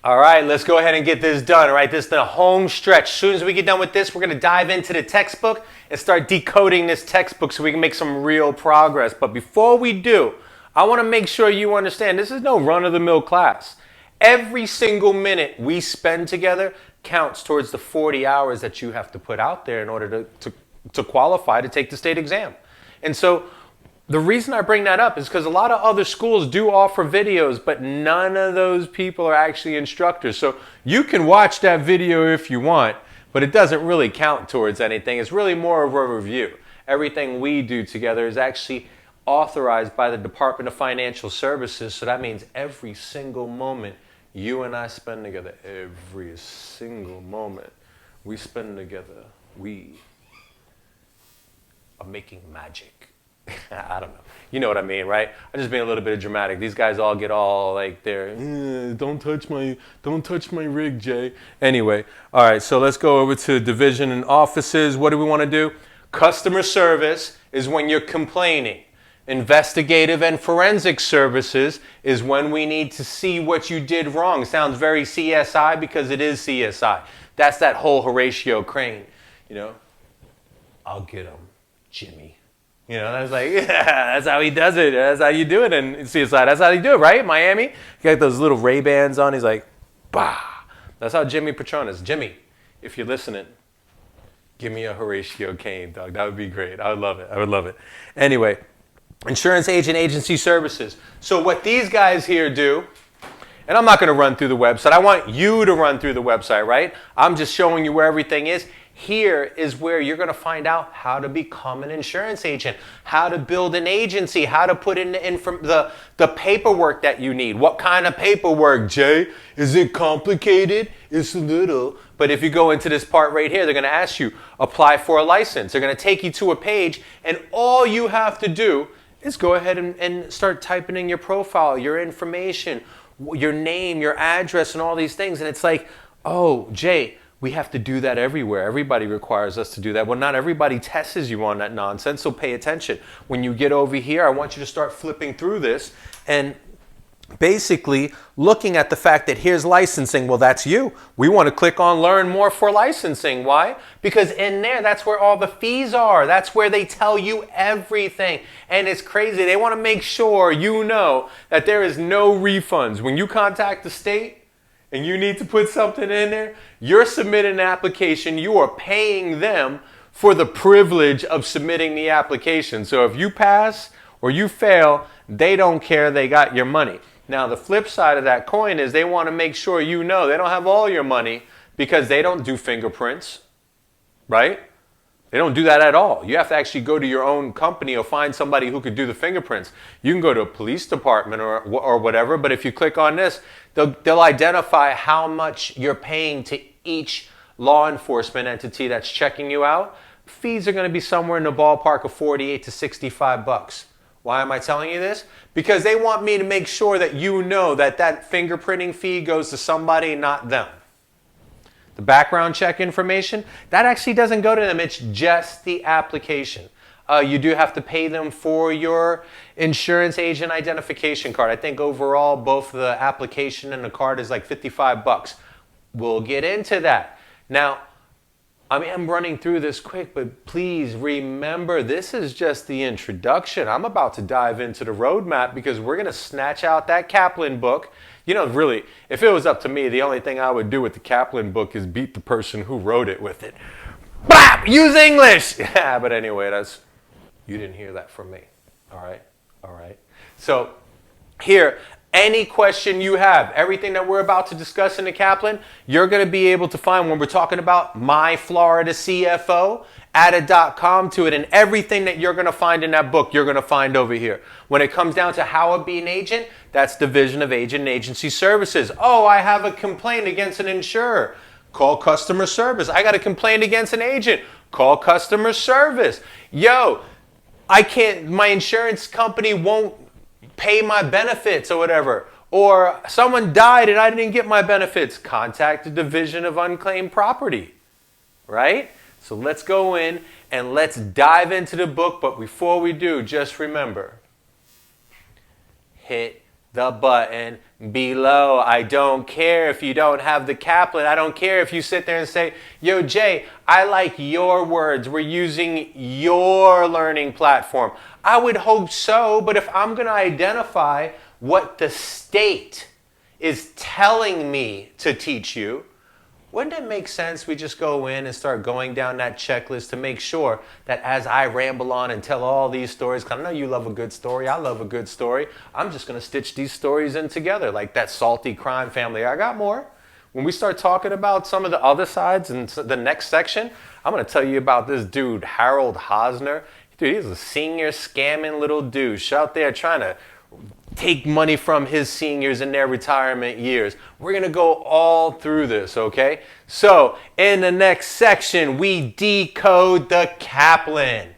All right, let's go ahead and get this done. All right, this is the home stretch. As soon as we get done with this, we're going to dive into the textbook and start decoding this textbook so we can make some real progress. But before we do, I want to make sure you understand this is no run-of-the-mill class. Every single minute we spend together counts towards the 40 hours that you have to put out there in order to qualify to take the state exam. And so the reason I bring that up is because a lot of other schools do offer videos, but none of those people are actually instructors. So you can watch that video if you want, but it doesn't really count towards anything. It's really more of a review. Everything we do together is actually authorized by the Department of Financial Services. So that means every single moment you and I spend together, every single moment we spend together, we are making magic. I don't know. You know what I mean, right? I'm just being a little bit dramatic. These guys all get all like don't touch my rig, Jay. Anyway, all right, so let's go over to division and offices. What do we want to do? Customer service is when you're complaining. Investigative and forensic services is when we need to see what you did wrong. Sounds very CSI because it is CSI. That's that whole Horatio Crane, you know. I'll get him, Jimmy. You know, that's like, yeah, that's how he does it. That's how you do it in CSI. That's how you do it, right? Miami. You got those little Ray-Bans on. He's like, bah. That's how Jimmy Patron is. Jimmy, if you're listening, give me a Horatio Kane, dog. That would be great. I would love it. I would love it. Anyway, insurance agent agency services. So what these guys here do, and I'm not going to run through the website. I want you to run through the website, right? I'm just showing you where everything is. Here is where you're going to find out how to become an insurance agent, how to build an agency, how to put in the paperwork that you need. What kind of paperwork, Jay? Is it complicated? It's a little. But if you go into this part right here, they're going to ask you, apply for a license. They're going to take you to a page, and all you have to do is go ahead and start typing in your profile, your information, your name, your address, and all these things. And it's like, oh, Jay, we have to do that everywhere. Everybody requires us to do that. Well, not everybody tests you on that nonsense, so pay attention. When you get over here, I want you to start flipping through this and basically looking at the fact that here's licensing. Well, that's you. We want to click on Learn More for Licensing. Why? Because in there, that's where all the fees are. That's where they tell you everything. And it's crazy. They want to make sure you know that there is no refunds. When you contact the state, and you need to put something in there, you're submitting an application, you are paying them for the privilege of submitting the application. So if you pass or you fail, they don't care, they got your money. Now the flip side of that coin is they want to make sure you know they don't have all your money because they don't do fingerprints, right? They don't do that at all. You have to actually go to your own company or find somebody who could do the fingerprints. You can go to a police department or whatever, but if you click on this, they'll identify how much you're paying to each law enforcement entity that's checking you out. Fees are going to be somewhere in the ballpark of 48 to 65 bucks. Why am I telling you this? Because they want me to make sure that you know that that fingerprinting fee goes to somebody, not them. The background check information, that actually doesn't go to them. It's just the application. You do have to pay them for your insurance agent identification card. I think overall, both the application and the card is like 55 bucks. We'll get into that. Now, I mean, I'm running through this quick, but please remember, this is just the introduction. I'm about to dive into the roadmap because we're going to snatch out that Kaplan book. You know, really, if it was up to me, the only thing I would do with the Kaplan book is beat the person who wrote it with it. Bap! Use English! Yeah, but anyway, you didn't hear that from me. All right? All right. So here, any question you have, everything that we're about to discuss in the Kaplan, you're going to be able to find when we're talking about My Florida CFO, add a .com to it, and everything that you're going to find in that book, you're going to find over here. When it comes down to how to be an agent, that's Division of Agent and Agency Services. Oh, I have a complaint against an insurer. Call customer service. I got a complaint against an agent. Call customer service. Yo, my insurance company won't pay my benefits or whatever. Or someone died and I didn't get my benefits. Contact the Division of Unclaimed Property, right? So let's go in and let's dive into the book. But before we do, just remember, hit the button below. I don't care if you don't have the Kaplan. I don't care if you sit there and say, yo, Jay, I like your words. We're using your learning platform. I would hope so, but if I'm going to identify what the state is telling me to teach you, wouldn't it make sense we just go in and start going down that checklist to make sure that as I ramble on and tell all these stories, because I know you love a good story, I love a good story, I'm just going to stitch these stories in together like that salty crime family. I got more. When we start talking about some of the other sides in the next section, I'm going to tell you about this dude, Harold Hosner. Dude, he's a senior scamming little douche out there trying to take money from his seniors in their retirement years. We're going to go all through this, okay? So, in the next section, we decode the Kaplan.